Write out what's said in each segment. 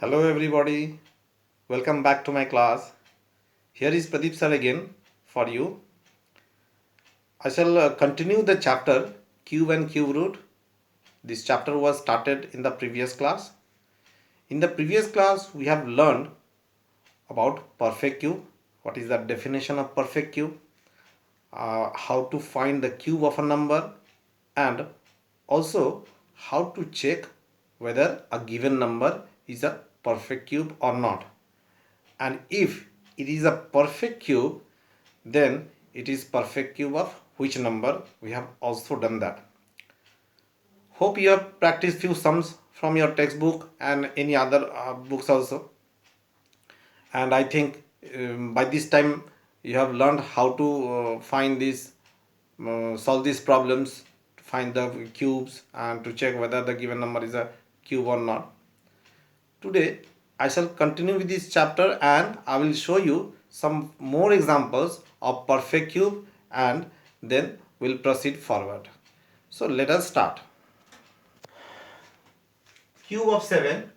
Hello everybody, welcome back to my class. Here is Pradeep sir again for you. I shall continue the chapter cube and cube root. This chapter was started in the previous class. In the previous class we have learned about perfect cube. What is the definition of perfect cube? How to find the cube of a number, and also how to check whether a given number is a perfect cube or not. And if it is a perfect cube, then it is perfect cube of which number? We have also done that. Hope you have practiced few sums from your textbook and any other books also. And I think by this time you have learned how to solve these problems, to find the cubes and to check whether the given number is a cube or not. Today I shall continue with this chapter and I will show you some more examples of perfect cube, and then we'll proceed forward. So let us start. Cube of 7,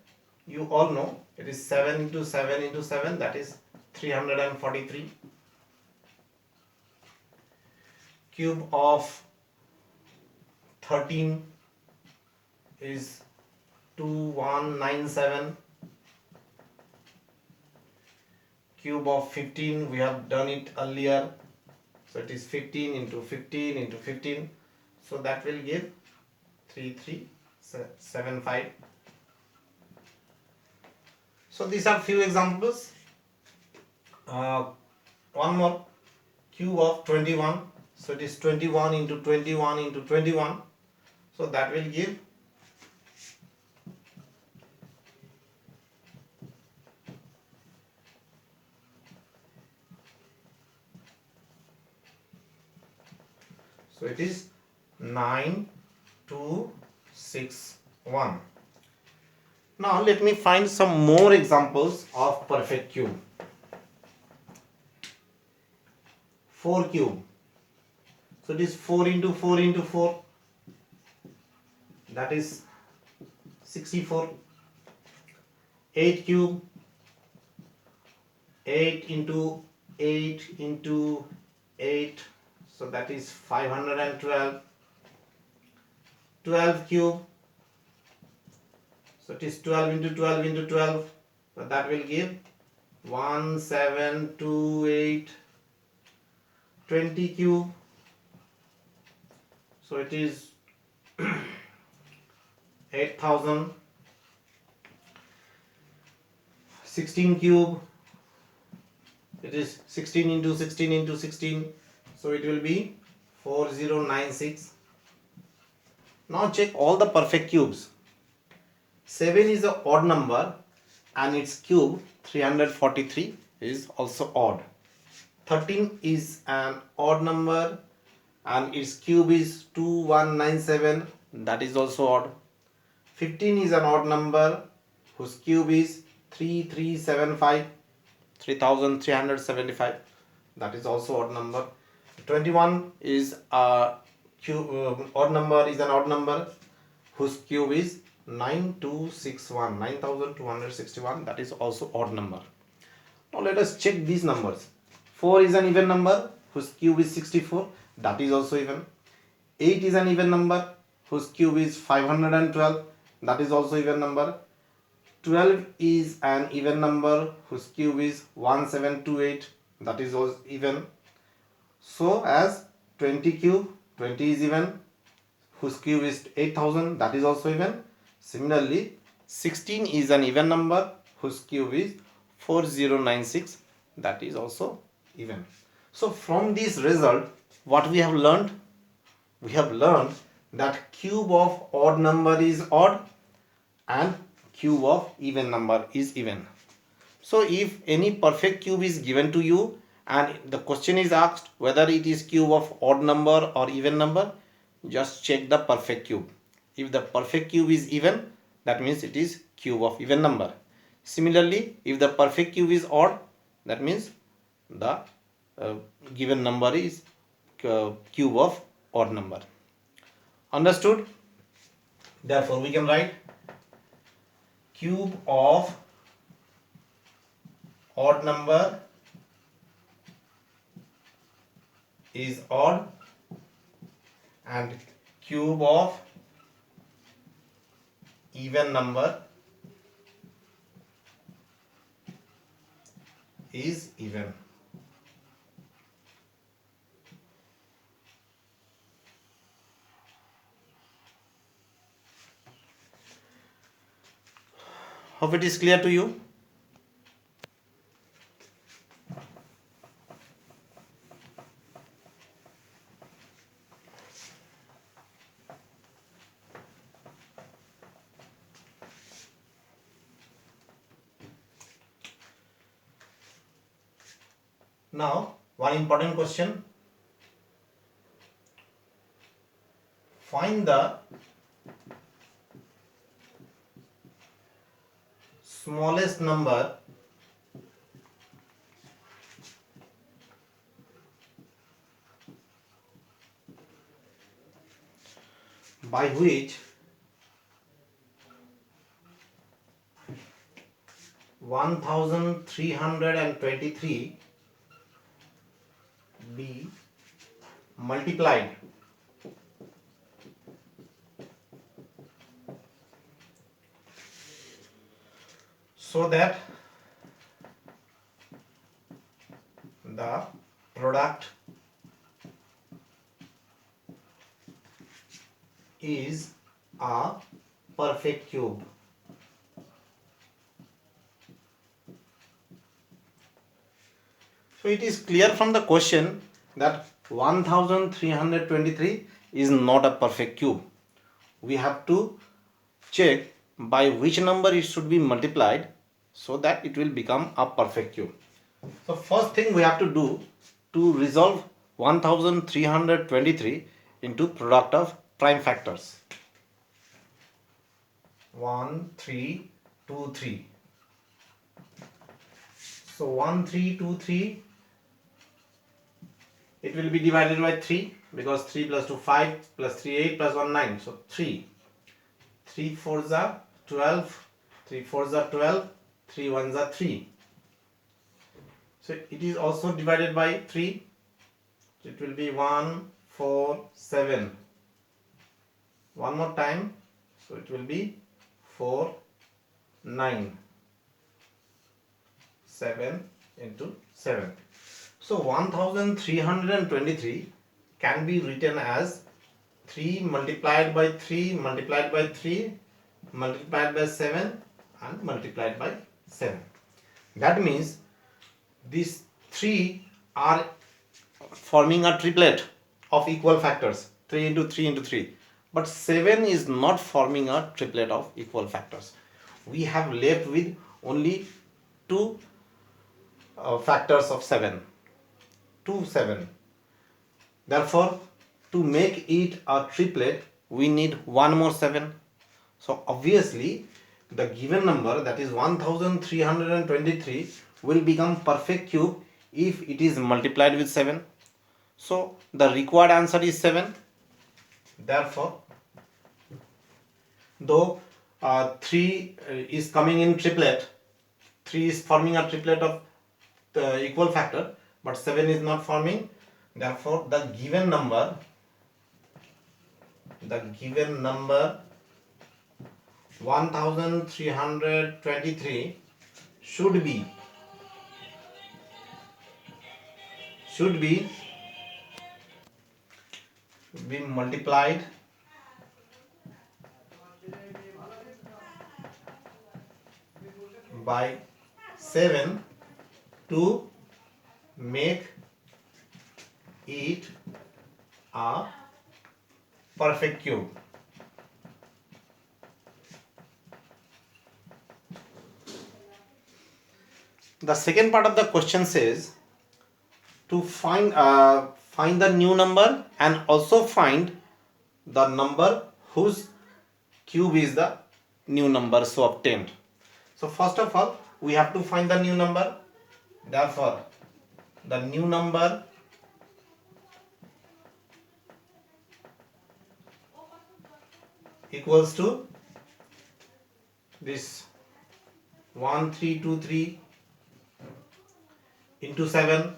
you all know it is 7 into 7 into 7, that is 343. Cube of 13 is 2197. Cube of 15, we have done it earlier, so it is 15 into 15 into 15, so that will give 3375. So these are few examples. One more, cube of 21, so it is 21 into 21 into 21, so that will give 9261. Now let me find some more examples of perfect cube. 4 cube, so it is 4 into 4 into 4, that is 64. 8 cube, 8 into 8 into 8, so that is 512. 12 cube, so it is 12 into 12 into 12, so that will give 1728. 20 cube, so it is 8000. 16 cube, it is 16 into 16 into 16, so it will be 4096. Now check all the perfect cubes. 7 is an odd number and its cube 343 is also odd. 13 is an odd number and its cube is 2197, that is also odd. 15 is an odd number whose cube is 3375, 3375, that is also odd number. 21 is a odd number, is an odd number whose cube is 9261, 9261, that is also odd number. Now let us check these numbers. 4 is an even number whose cube is 64, that is also even. 8 is an even number whose cube is 512, that is also even number. 12 is an even number whose cube is 1728, that is also even. So as 20 cube, 20 is even, whose cube is 8000, that is also even. Similarly 16 is an even number whose cube is 4096, that is also even. So from this result, what we have learned? We have learned that cube of odd number is odd and cube of even number is even. So if any perfect cube is given to you and the question is asked whether it is cube of odd number or even number, just check the perfect cube. If the perfect cube is even, that means it is cube of even number. Similarly, if the perfect cube is odd, that means the given number is cube of odd number. Understood? Therefore we can write cube of odd number is odd and cube of even number is even. Hope it is clear to you. Now, one important question. Find the smallest number by which 1323 be multiplied so that the product is a perfect cube. So it is clear from the question that 1323 is not a perfect cube. We have to check by which number it should be multiplied so that it will become a perfect cube. So first thing we have to do to resolve 1323 into product of prime factors. 1 3 2 3. So 1 3 2 3, it will be divided by 3 because 3 plus 2 5 plus 3 8 plus 1 9. So 3 4s are 12, 3 4s are 12, 3 1s are 3. So it is also divided by 3. So it will be 1 4 7. One more time. So it will be 4 9. 7 into 7. So 1323 can be written as 3 multiplied by 3 multiplied by 3 multiplied by 7 and multiplied by 7. That means these 3 are forming a triplet of equal factors, 3 into 3 into 3. But 7 is not forming a triplet of equal factors. We have left with only 2 factors of 7. 2 7. Therefore, to make it a triplet, we need one more 7. So obviously, the given number, that is 1323, will become perfect cube if it is multiplied with 7. So the required answer is 7. Therefore, though 3 is coming in triplet, 3 is forming a triplet of the equal factor, but 7 is not forming. Therefore, the given number 1323 should be multiplied by 7 to make it a perfect cube. The second part of the question says to find the new number and also find the number whose cube is the new number so obtained. So first of all, we have to find the new number. Therefore, the new number equals to this 1323 into 7,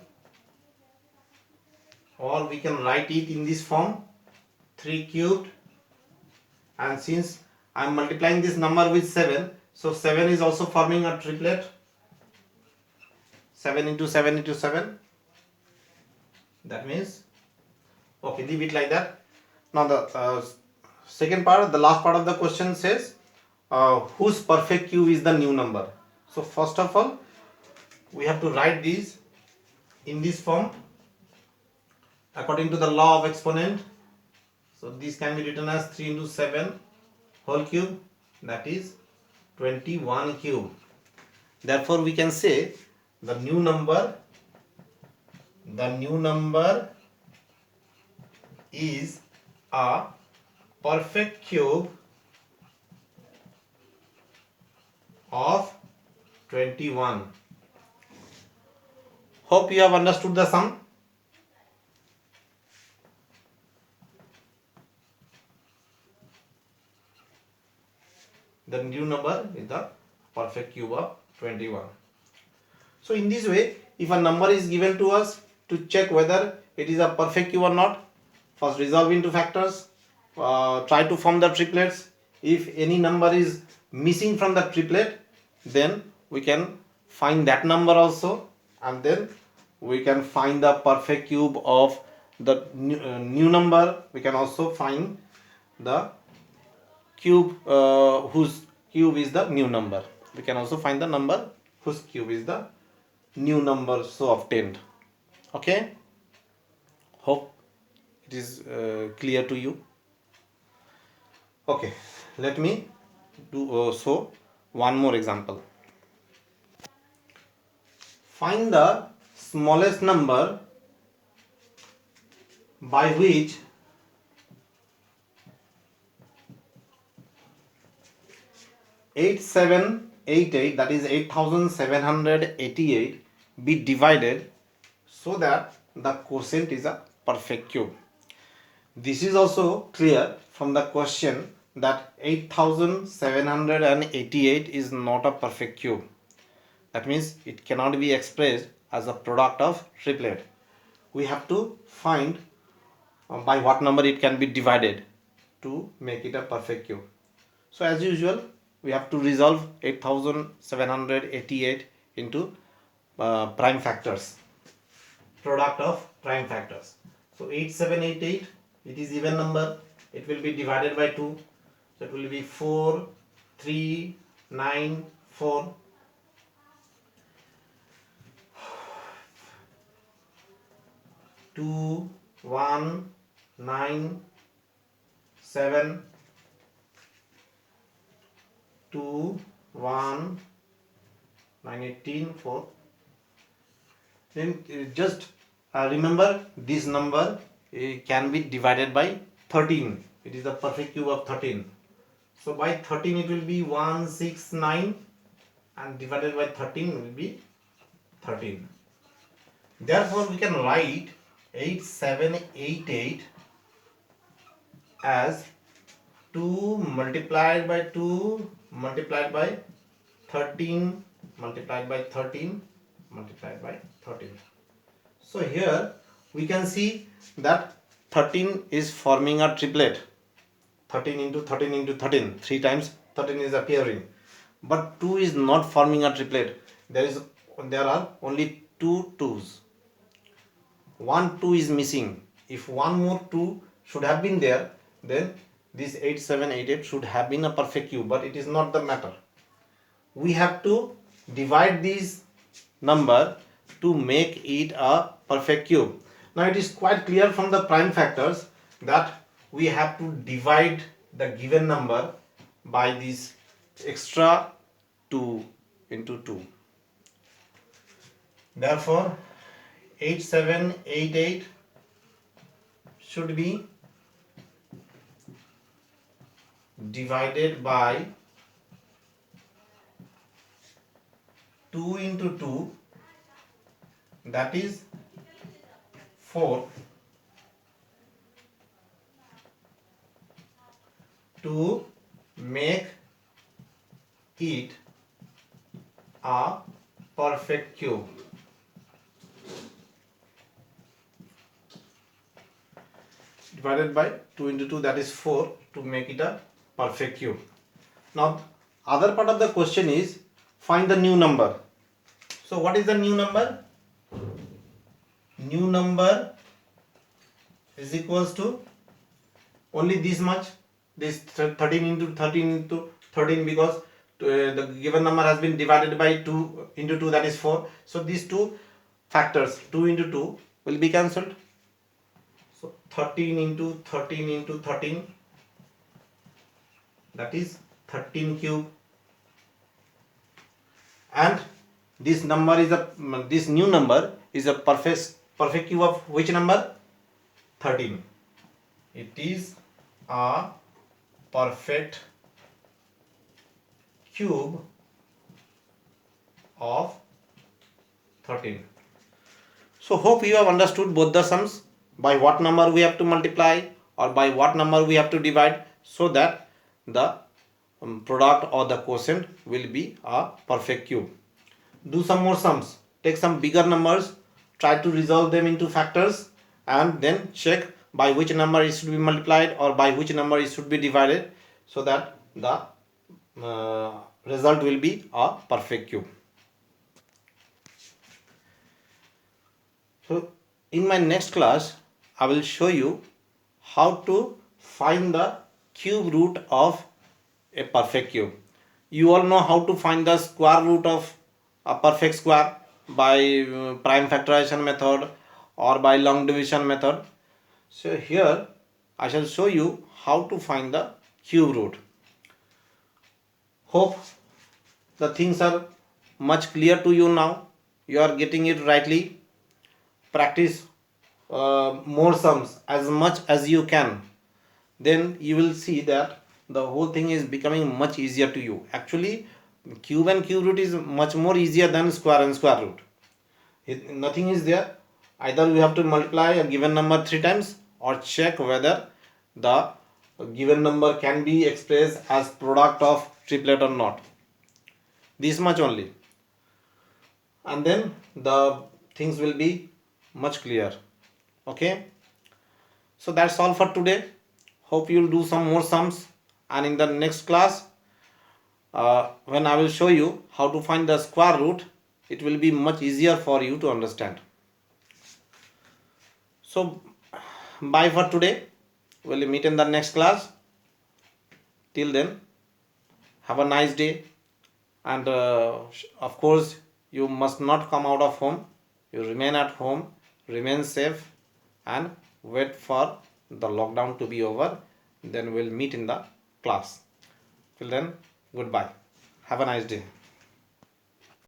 or we can write it in this form 3 cubed, and since I am multiplying this number with 7, so 7 is also forming a triplet. 7 into 7 into 7, that means, okay, leave it like that. Now the second part, the last part of the question says whose perfect cube is the new number. So first of all, we have to write these in this form according to the law of exponent. So this can be written as 3 into 7 whole cube, that is 21 cube. Therefore we can say the new number is a perfect cube of 21. Hope you have understood the sum. The new number is the perfect cube of 21. So in this way, if a number is given to us, to check whether it is a perfect cube or not, first resolve into factors, try to form the triplets. If any number is missing from the triplet, then we can find that number also, and then we can find the perfect cube of the new number. We can also find the cube whose cube is the new number. We can also find the number whose cube is the new number so obtained. Okay, hope it is clear to you. Okay, let me do so one more example. Find the smallest number by which 8788, that is 8788, be divided so that the quotient is a perfect cube. This is also clear from the question that 8788 is not a perfect cube. That means it cannot be expressed as a product of triplet. We have to find by what number it can be divided to make it a perfect cube. So as usual, we have to resolve 8788 into prime factors, product of prime factors. So 8788, it is even number, it will be divided by 2, so it will be 4 3 9 4. Two, 1, 9, 7, 2, 1, 9, 18, 4. Then just remember this number can be divided by 13. It is the perfect cube of 13. So by 13 it will be 169, and divided by 13 will be 13. Therefore we can write 8788 as 2 multiplied by 2 multiplied by 13 multiplied by 13 multiplied by 13. So here we can see that 13 is forming a triplet. 13 into 13 into 13, 3 times 13 is appearing, but 2 is not forming a triplet. There are only 2 2's. One 2 is missing. If one more 2 should have been there, then this 8788 should have been a perfect cube, but it is not the matter. We have to divide this number to make it a perfect cube. Now it is quite clear from the prime factors that we have to divide the given number by this extra 2 into 2. Therefore 8788 should be divided by 2 into 2, that is 4, to make it a perfect cube. divided by 2 into 2, that is 4, to make it a perfect cube. Now other part of the question is find the new number. So what is the new number? New number is equals to only this much, this 13 into 13 into 13, because the given number has been divided by 2 into 2, that is 4. So these two factors, 2 into 2, will be cancelled. So 13 into 13 into 13, that is 13 cube. And this number is this new number is a perfect cube of which number? 13. It is a perfect cube of 13. So hope you have understood both the sums, by what number we have to multiply or by what number we have to divide, so that the product or the quotient will be a perfect cube. Do some more sums, take some bigger numbers, try to resolve them into factors, and then check by which number it should be multiplied or by which number it should be divided, so that the result will be a perfect cube. So in my next class I will show you how to find the cube root of a perfect cube. You all know how to find the square root of a perfect square by prime factorization method or by long division method. So here I shall show you how to find the cube root. Hope the things are much clear to you now. You are getting it rightly. Practice more sums as much as you can. Then you will see that the whole thing is becoming much easier to you. Actually, cube and cube root is much more easier than square and square root. Nothing is there. Either you have to multiply a given number 3 times or check whether the given number can be expressed as product of triplet or not. This much only. And then the things will be much clear. Okay. So that's all for today. Hope you'll do some more sums, and in the next class when I will show you how to find the square root, it will be much easier for you to understand. So bye for today. We'll meet in the next class. Till then, have a nice day, and of course you must not come out of home. You remain at home, remain safe, and wait for the lockdown to be over. Then we'll meet in the class. Till then, goodbye. Have a nice day.